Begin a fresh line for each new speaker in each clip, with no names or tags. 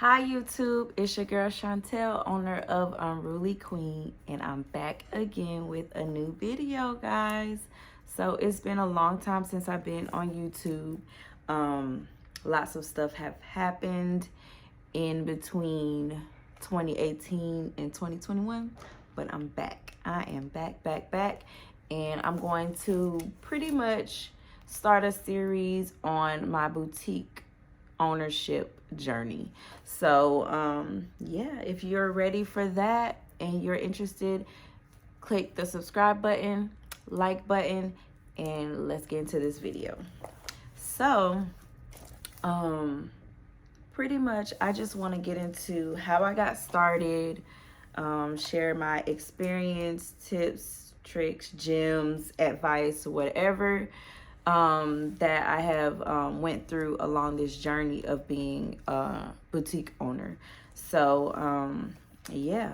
Hi YouTube, it's your girl Chantel, owner of Unruly Queen, and I'm back again with a new video, guys. So it's been a long time since I've been on YouTube. Lots of stuff have happened in between 2018 and 2021, but I'm back. I am back, and I'm going to pretty much start a series on my boutique ownership journey. So yeah, if you're ready for that and you're interested, click the subscribe button, like button, and let's get into this video. So pretty much I just want to get into how I got started, share my experience, tips, tricks, gems, advice, whatever that I have went through along this journey of being a boutique owner. So yeah,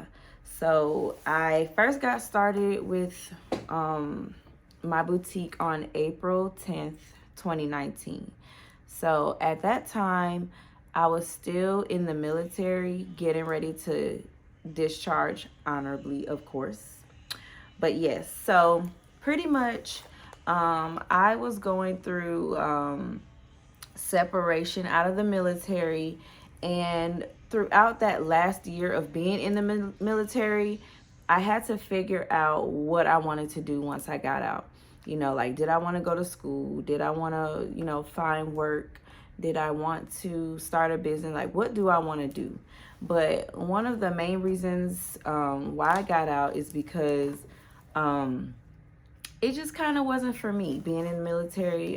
so I first got started with my boutique on April 10th, 2019. So at that time, I was still in the military, getting ready to discharge honorably, of course. But yes, so pretty much I was going through separation out of the military, and throughout that last year of being in the military, I had to figure out what I wanted to do once I got out. You know, like, did I want to go to school? Did I want to, find work? Did I want to start a business? Like, what do I want to do? But one of the main reasons why I got out is because it just kind of wasn't for me. Being in the military,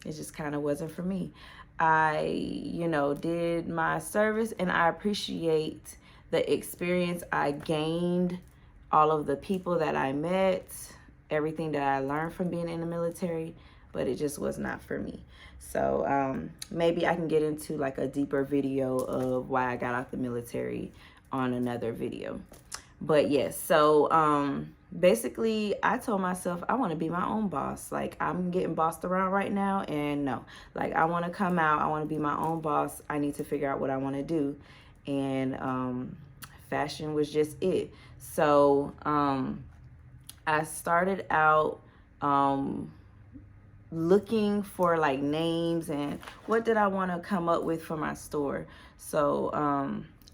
it just kind of wasn't for me. I, did my service, and I appreciate the experience I gained, all of the people that I met, everything that I learned from being in the military, but it just was not for me. So maybe I can get into like a deeper video of why I got out the military on another video. But yes, so basically I told myself I want to be my own boss. Like, I'm getting bossed around right now, and no, like, I want to come out, I want to be my own boss. I need to figure out what I want to do, and fashion was just it. So I started out looking for like names and what did I want to come up with for my store. So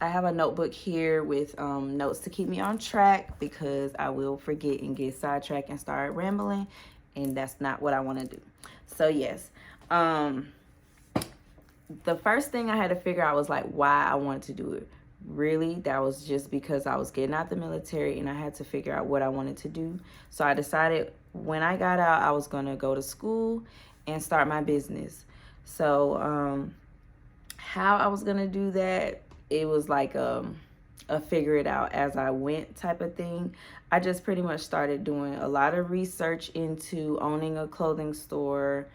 I have a notebook here with notes to keep me on track, because I will forget and get sidetracked and start rambling, and that's not what I want to do. So yes, the first thing I had to figure out was like why I wanted to do it. Really, that was just because I was getting out the military and I had to figure out what I wanted to do. So I decided when I got out, I was going to go to school and start my business. So how I was going to do that, it was like a figure it out as I went type of thing. I just pretty much started doing a lot of research into owning a clothing store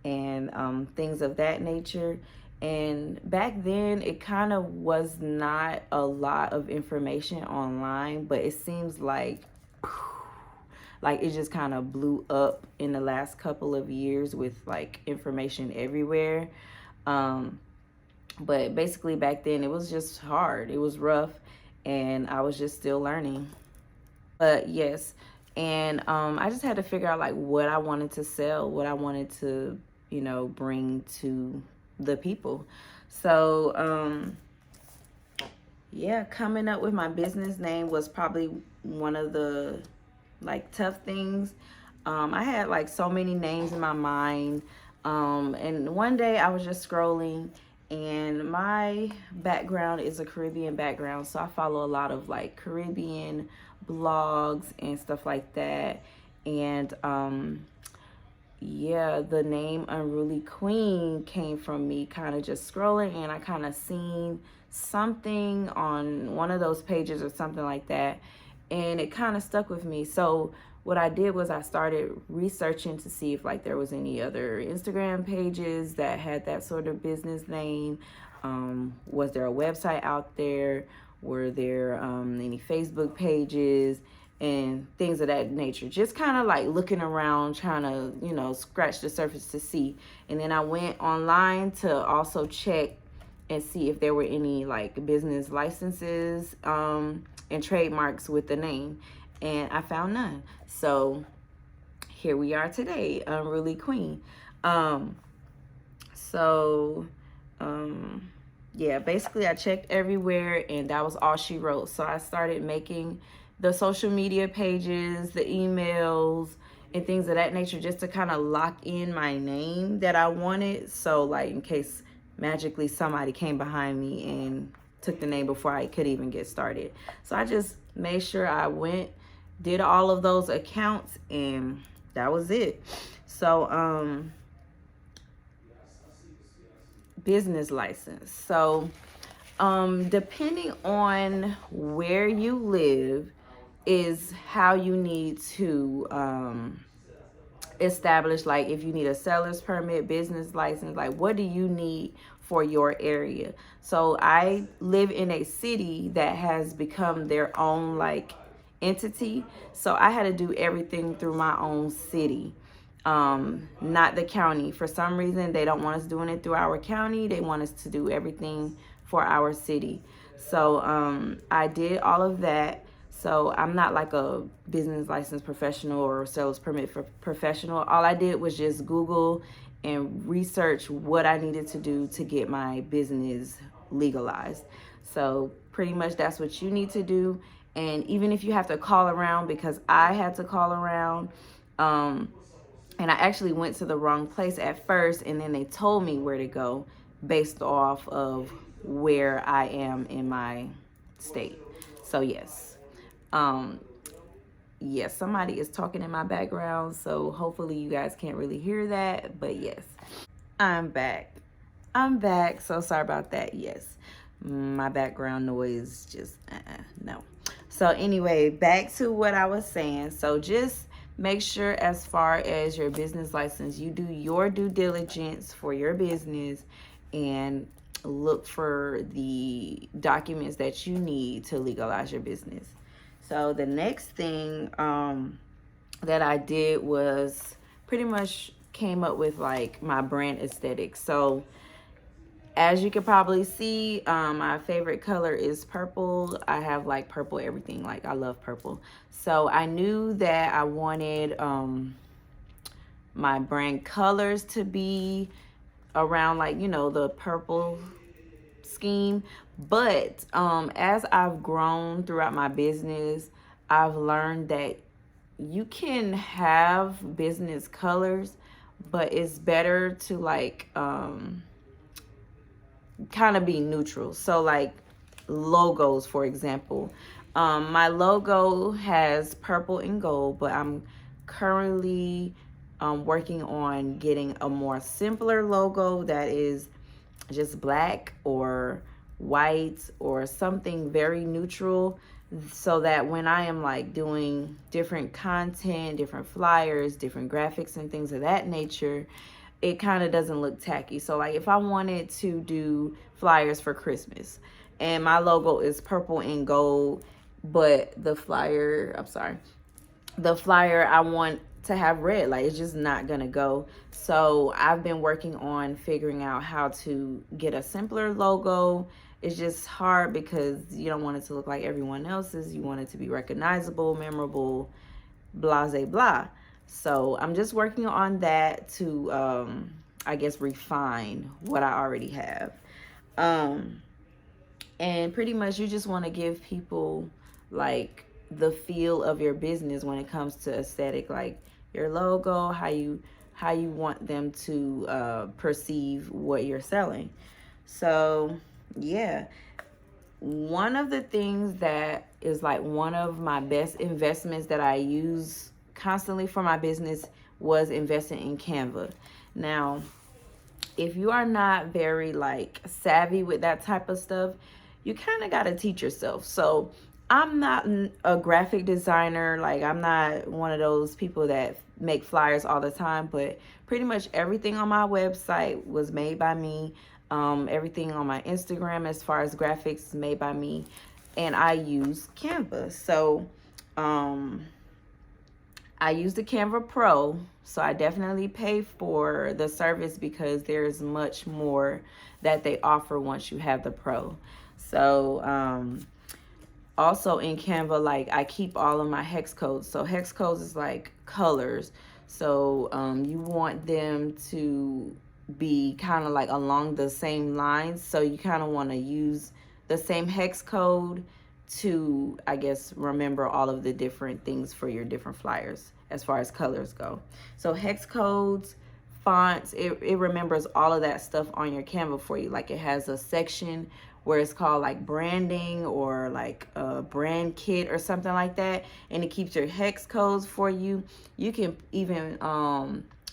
and things of that nature. And back then, it kind of was not a lot of information online, but it seems like it just kind of blew up in the last couple of years with like information everywhere. But basically back then it was just hard. It was rough, and I was just still learning. But yes, and I just had to figure out like what I wanted to sell, what I wanted to, bring to the people. So yeah, coming up with my business name was probably one of the like tough things. I had like so many names in my mind, and one day I was just scrolling, and my background is a Caribbean background, so I follow a lot of like Caribbean blogs and stuff like that. And yeah, the name Unruly Queen came from me kind of just scrolling, and I kind of seen something on one of those pages or something like that, and it kind of stuck with me. So what I did was I started researching to see if like there was any other Instagram pages that had that sort of business name. Was there a website out there? Were there any Facebook pages and things of that nature? Just kind of like looking around, trying to, scratch the surface to see. And then I went online to also check and see if there were any like business licenses and trademarks with the name, and I found none. So here we are today, Unruly Queen. Um, so yeah, basically I checked everywhere and that was all she wrote. So I started making the social media pages, the emails, and things of that nature, just to kind of lock in my name that I wanted. So like in case magically somebody came behind me and took the name before I could even get started. So I just made sure I went, did all of those accounts, and that was it. So business license. So depending on where you live is how you need to establish, like if you need a seller's permit, business license, like what do you need for your area. So I live in a city that has become their own like entity, so I had to do everything through my own city, not the county. For some reason they don't want us doing it through our county, they want us to do everything for our city. So I did all of that. So I'm not like a business license professional or sales permit for professional. All I did was just Google and research what I needed to do to get my business legalized. So pretty much that's what you need to do. And even if you have to call around, because I had to call around, and I actually went to the wrong place at first, and then they told me where to go based off of where I am in my state. So yes. Yes, somebody is talking in my background, so hopefully you guys can't really hear that, but yes. I'm back. I'm back. So sorry about that. Yes. My background noise just no. So anyway, back to what I was saying. So just make sure, as far as your business license, you do your due diligence for your business and look for the documents that you need to legalize your business. So the next thing that I did was pretty much came up with like my brand aesthetic. So as you can probably see, my favorite color is purple. I have like purple everything. Like I love purple. So I knew that I wanted my brand colors to be around like, you know, the purple scheme. But as I've grown throughout my business, I've learned that you can have business colors, but it's better to like kind of be neutral. So like logos, for example, my logo has purple and gold, but I'm currently working on getting a more simpler logo that is just black or white or something very neutral, so that when I am like doing different content, different flyers, different graphics and things of that nature, it kind of doesn't look tacky. So like if I wanted to do flyers for Christmas and my logo is purple and gold, but the flyer I want to have red, like it's just not gonna go. So I've been working on figuring out how to get a simpler logo. It's just hard because you don't want it to look like everyone else's. You want it to be recognizable, memorable, blah blah blah. So I'm just working on that to I guess refine what I already have. And pretty much you just want to give people like the feel of your business when it comes to aesthetic, like your logo, how you want them to perceive what you're selling. So yeah, one of the things that is like one of my best investments that I use constantly for my business was investing in Canva. Now, if you are not very like savvy with that type of stuff, you kind of got to teach yourself. So I'm not a graphic designer. Like I'm not one of those people that make flyers all the time, but pretty much everything on my website was made by me. Everything on my Instagram as far as graphics made by me, and I use Canva. So I use the Canva Pro, so I definitely pay for the service because there's much more that they offer once you have the Pro. So, also in Canva, like I keep all of my hex codes. So hex codes is like colors. So you want them to be kind of like along the same lines. So you kind of want to use the same hex code to, I guess, remember all of the different things for your different flyers as far as colors go. So hex codes, fonts, it remembers all of that stuff on your Canva for you. Like it has a section where it's called like branding or like a brand kit or something like that, and it keeps your hex codes for you. You can even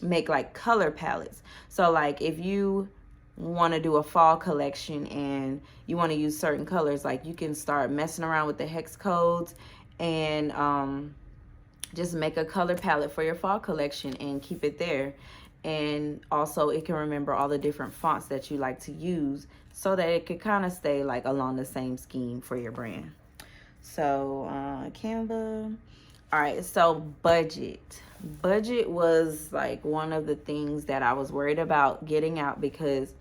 make like color palettes. So like if you want to do a fall collection and you want to use certain colors, like you can start messing around with the hex codes and just make a color palette for your fall collection and keep it there. And also it can remember all the different fonts that you like to use so that it could kind of stay like along the same scheme for your brand. So Canva. All right, so budget was like one of the things that I was worried about getting out because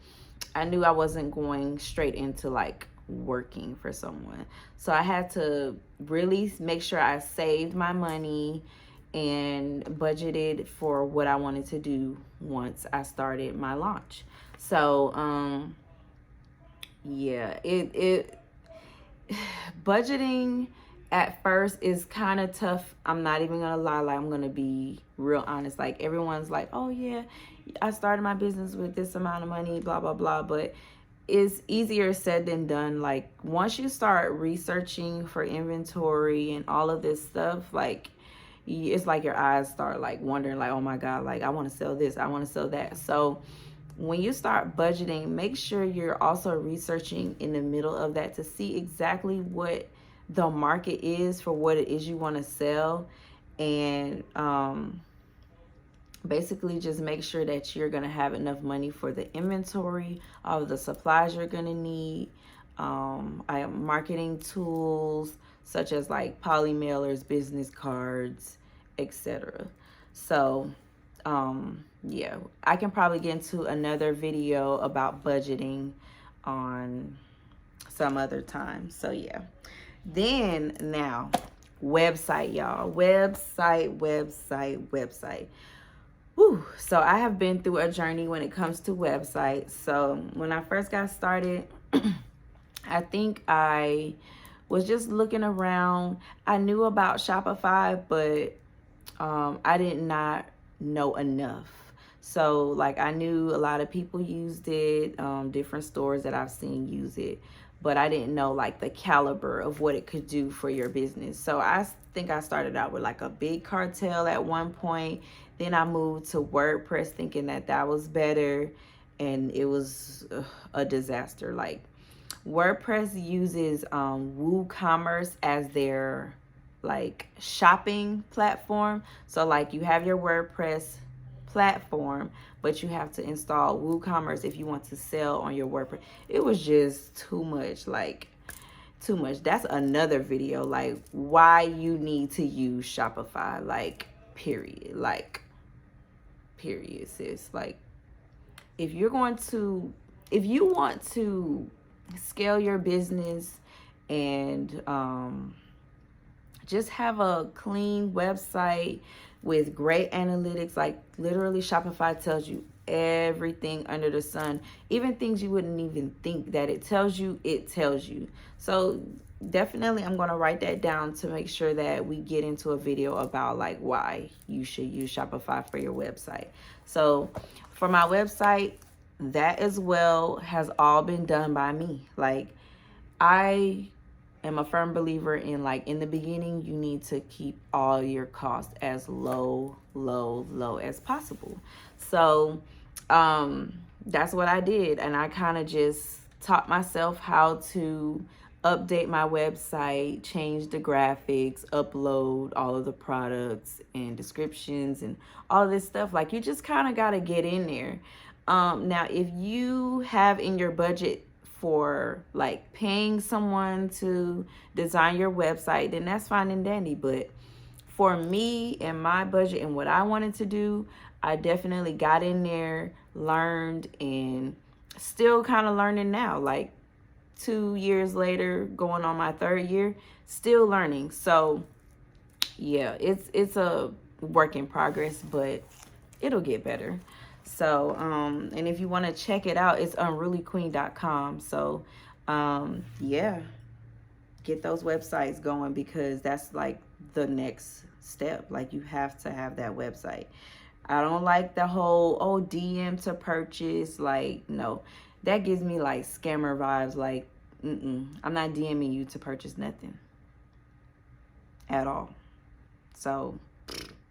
I knew I wasn't going straight into like working for someone. So I had to really make sure I saved my money and budgeted for what I wanted to do once I started my launch. So yeah, it budgeting at first is kind of tough. I'm not even gonna lie, like I'm gonna be real honest. Like everyone's like, oh yeah, I started my business with this amount of money, blah blah blah, but it's easier said than done. Like once you start researching for inventory and all of this stuff, like it's like your eyes start like wondering like, oh my god, like I want to sell this, I want to sell that. So when you start budgeting, make sure you're also researching in the middle of that to see exactly what the market is for what it is you want to sell, and basically just make sure that you're going to have enough money for the inventory, all of the supplies you're going to need, marketing tools such as like poly mailers, business cards, etc. So yeah, I can probably get into another video about budgeting on some other time. So yeah. Then now, website, y'all. Website. Whew. So I have been through a journey when it comes to websites. So when I first got started, I think I was just looking around. I knew about Shopify, but I did not know enough. So like I knew a lot of people used it, different stores that I've seen use it, but I didn't know like the caliber of what it could do for your business. So I think I started out with like a big cartel at one point. Then I moved to WordPress thinking that that was better, and it was a disaster. Like WordPress uses WooCommerce as their like shopping platform. So like you have your WordPress platform, but you have to install WooCommerce if you want to sell on your WordPress. It was just too much, like too much. That's another video, like why you need to use Shopify, like period, sis. Like if you want to scale your business and just have a clean website with great analytics, like literally Shopify tells you everything under the sun, even things you wouldn't even think that it tells you. So definitely I'm going to write that down to make sure that we get into a video about like why you should use Shopify for your website. So for my website, that as well has all been done by me. Like I am a firm believer in like in the beginning, you need to keep all your costs as low as possible. So that's what I did. And I kind of just taught myself how to update my website, change the graphics, upload all of the products and descriptions and all this stuff. Like you just kind of got to get in there. Now, if you have in your budget for like paying someone to design your website, then that's fine and dandy. But for me and my budget and what I wanted to do, I definitely got in there, learned, and still kind of learning now. Like 2 years later, going on my third year, still learning. So yeah, it's a work in progress, but it'll get better. So and if you want to check it out, it's unrulyqueen.com. So yeah, get those websites going, because that's like the next step. Like, you have to have that website. I don't like the whole DM to purchase. Like, no, that gives me like scammer vibes. Like, I'm not DMing you to purchase nothing at all. So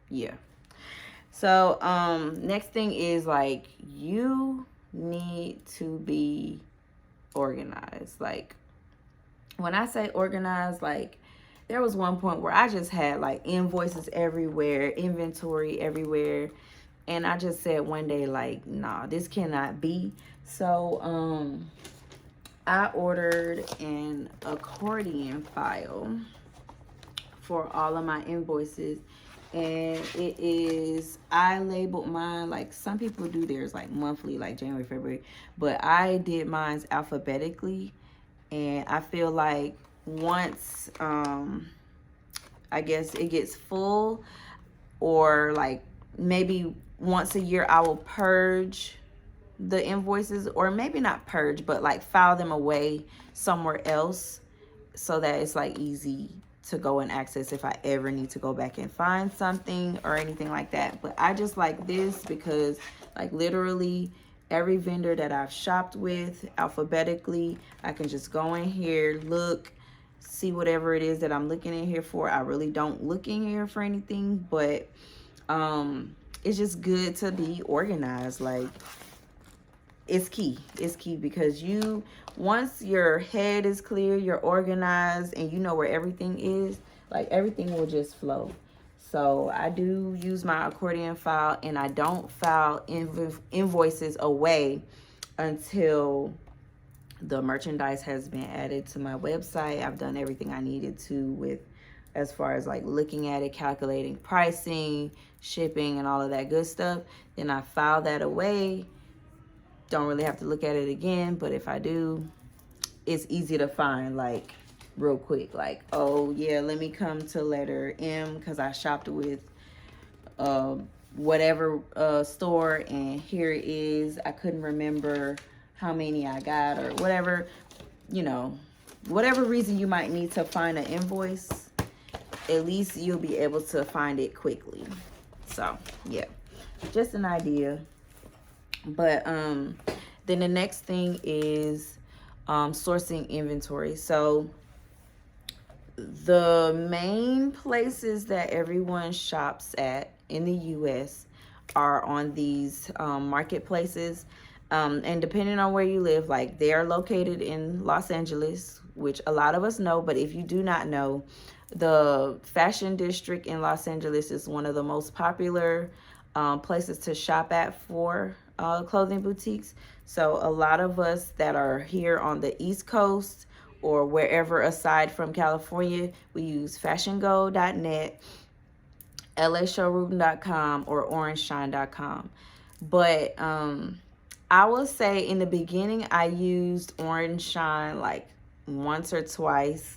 yeah. So next thing is, like, you need to be organized. Like, when I say organized, like, there was one point where I just had like invoices everywhere, inventory everywhere, and I just said one day, like, nah, this cannot be. So I ordered an accordion file for all of my invoices, and I labeled mine, like some people do theirs like monthly, like January, February, but I did mine alphabetically. And I feel like once I guess it gets full, or like maybe once a year, I will purge the invoices, or maybe not purge, but like file them away somewhere else, so that it's like easy to go and access if I ever need to go back and find something or anything like that. But I just like this because, like, literally every vendor that I've shopped with alphabetically, I can just go in here, look, see whatever it is that I'm looking in here for. I really don't look in here for anything, but it's just good to be organized. Like, it's key. It's key, because once your head is clear, you're organized, and you know where everything is, like, everything will just flow. So I do use my accordion file, and I don't file invoices away until the merchandise has been added to my website. I've done everything I needed to with, as far as like looking at it, calculating pricing, shipping, and all of that good stuff. Then I file that away. Don't really have to look at it again, but if I do, it's easy to find, like, real quick. Like, oh yeah, let me come to letter M because I shopped with whatever store, and here it is. I couldn't remember how many I got, or whatever, whatever reason you might need to find an invoice, at least you'll be able to find it quickly. So yeah, just an idea. But then the next thing is sourcing inventory. So the main places that everyone shops at in the US are on these marketplaces. And depending on where you live, like, they are located in Los Angeles, which a lot of us know. But if you do not know, the fashion district in Los Angeles is one of the most popular places to shop at for clothing boutiques. So a lot of us that are here on the East Coast or wherever aside from California, we use fashiongo.net, lashowroom.com, or orangeshine.com. But I will say in the beginning, I used Orange Shine like once or twice.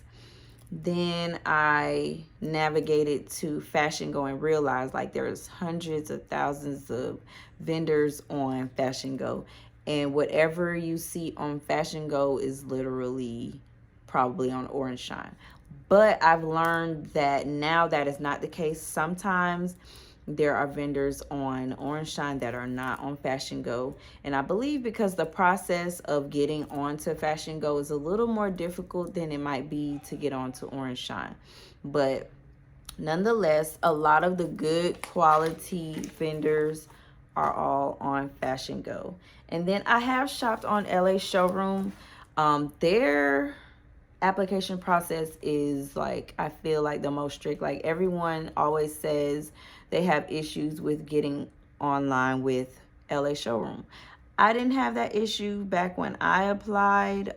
Then I navigated to Fashion Go and realized, like, there's hundreds of thousands of vendors on Fashion Go, and whatever you see on Fashion Go is literally probably on Orange Shine. But I've learned that now that is not the case. Sometimes there are vendors on Orange Shine that are not on Fashion Go. And I believe because the process of getting onto Fashion Go is a little more difficult than it might be to get onto Orange Shine. But nonetheless, a lot of the good quality vendors are all on Fashion Go. And then I have shopped on LA Showroom. Their application process is, like, I feel like the most strict. Like, everyone always says they have issues with getting online with LA Showroom. I didn't have that issue back when I applied,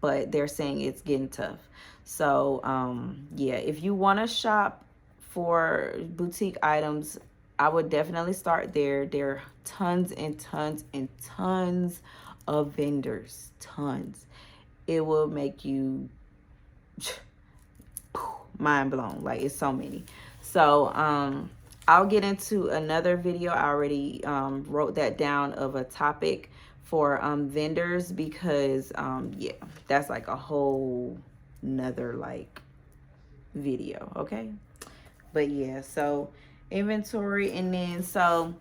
but they're saying it's getting tough. So yeah, if you want to shop for boutique items, I would definitely start there. There are tons and tons and tons of vendors. Tons. It will make you mind blown. Like, it's so many. So I'll get into another video. I already wrote that down of a topic for vendors, because yeah, that's like a whole nother like video. Okay, but yeah, so inventory. And then so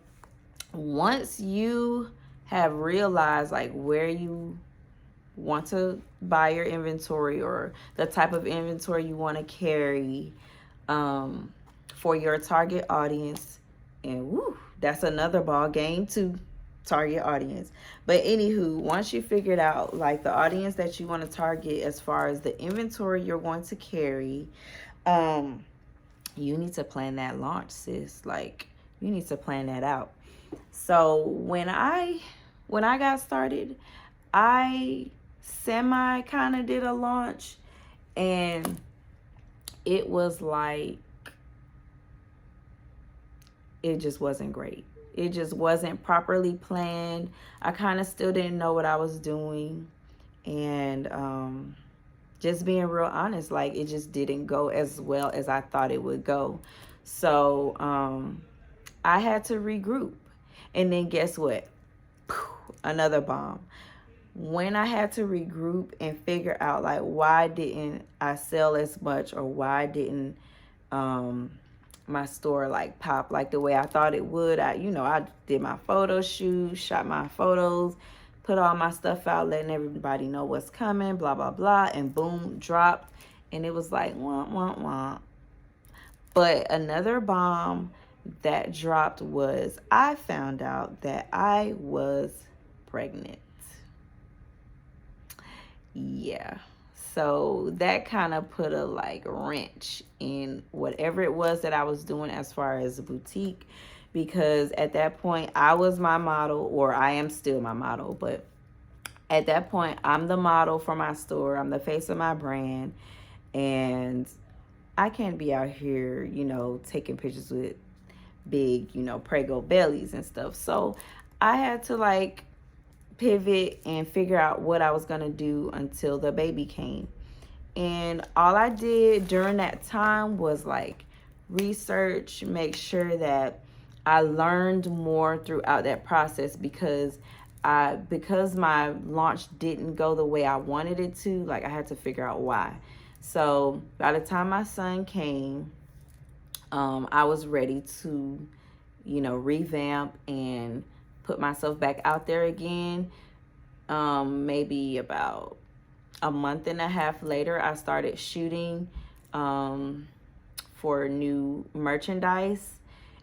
once you have realized like where you want to buy your inventory, or the type of inventory you want to carry for your target audience, and woo, that's another ball game too, target audience. But anywho, once you figured out like the audience that you want to target as far as the inventory you're going to carry, you need to plan that launch, sis. Like, you need to plan that out. So when I got started, I semi kind of did a launch, and it was like, it just wasn't great. It just wasn't properly planned. I kind of still didn't know what I was doing, and just being real honest, like, it just didn't go as well as I thought it would go. So I had to regroup, and then guess what? Another bomb. When I had to regroup and figure out like why didn't I sell as much, or why didn't my store like pop like the way I thought it would, I did my photo shoot, shot my photos, put all my stuff out, letting everybody know what's coming, blah blah blah, and boom, dropped. And it was like wah wah wah. But another bomb that dropped was, I found out that I was pregnant. Yeah, so that kind of put a like wrench in whatever it was that I was doing as far as a boutique, because at that point I was my model, or I am still my model, but at that point I'm the model for my store, I'm the face of my brand, and I can't be out here taking pictures with big prego bellies and stuff. So I had to like pivot and figure out what I was going to do until the baby came. And all I did during that time was like research, make sure that I learned more throughout that process, because my launch didn't go the way I wanted it to. Like, I had to figure out why. So by the time my son came, I was ready to revamp and put myself back out there again. Maybe about a month and a half later, I started shooting for new merchandise,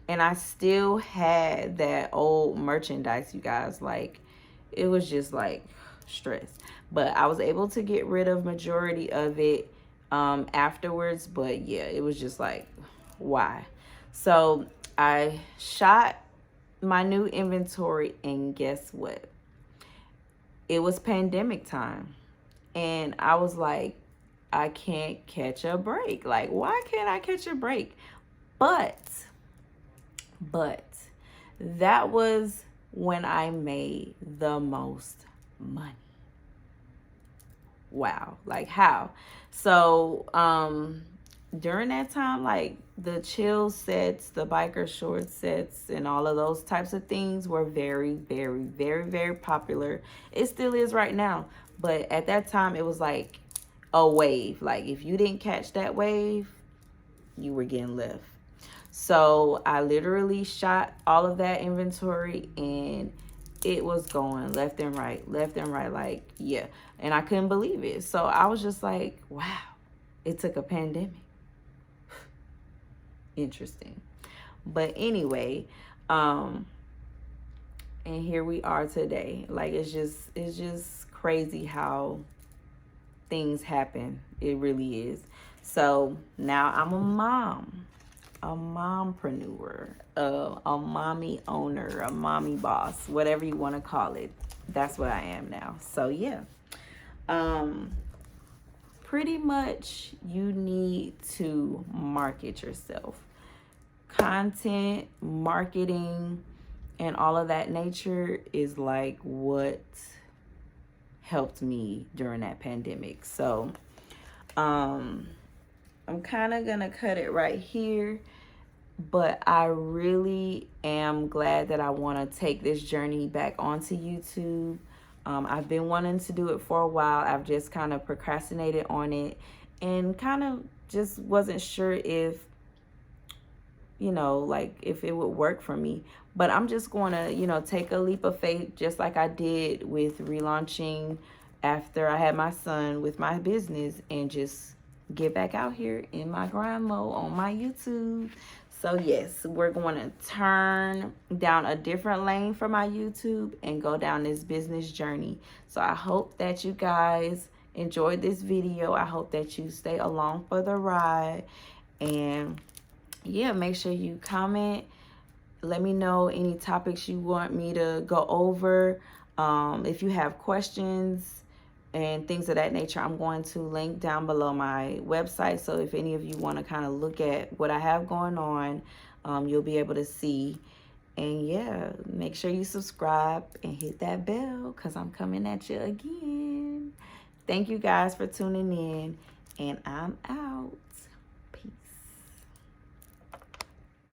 and I still had that old merchandise, you guys. Like, it was just like stress, but I was able to get rid of majority of it afterwards. But yeah, it was just like, why? So I shot my new inventory, and guess what? It was pandemic time, and I was like, I can't catch a break. Like, why can't I catch a break? But that was when I made the most money. Wow. Like, how? So during that time, like, the chill sets, the biker short sets, and all of those types of things were very, very, very, very popular. It still is right now. But at that time, it was like a wave. Like, if you didn't catch that wave, you were getting left. So I literally shot all of that inventory, and it was going left and right, like, yeah. And I couldn't believe it. So I was just like, wow, it took a pandemic. Interesting. But anyway, and here we are today. Like, it's just crazy how things happen. It really is. So now I'm a mompreneur, a mommy owner, a mommy boss, whatever you want to call it. That's what I am now. So yeah, pretty much you need to market yourself. content, marketing, and all of that nature is like what helped me during that pandemic. So I'm kind of gonna cut it right here, but I really am glad that I want to take this journey back onto YouTube. I've been wanting to do it for a while. I've just kind of procrastinated on it and kind of just wasn't sure if, like if it would work for me. But I'm just going to, take a leap of faith, just like I did with relaunching after I had my son with my business, and just get back out here in my grind mode on my YouTube. So yes, we're going to turn down a different lane for my YouTube and go down this business journey. So I hope that you guys enjoyed this video. I hope that you stay along for the ride. And yeah, make sure you comment. Let me know any topics you want me to go over. If you have questions and things of that nature, I'm going to link down below my website. So if any of you want to kind of look at what I have going on, you'll be able to see. And yeah, make sure you subscribe and hit that bell, because I'm coming at you again. Thank you guys for tuning in, and I'm out.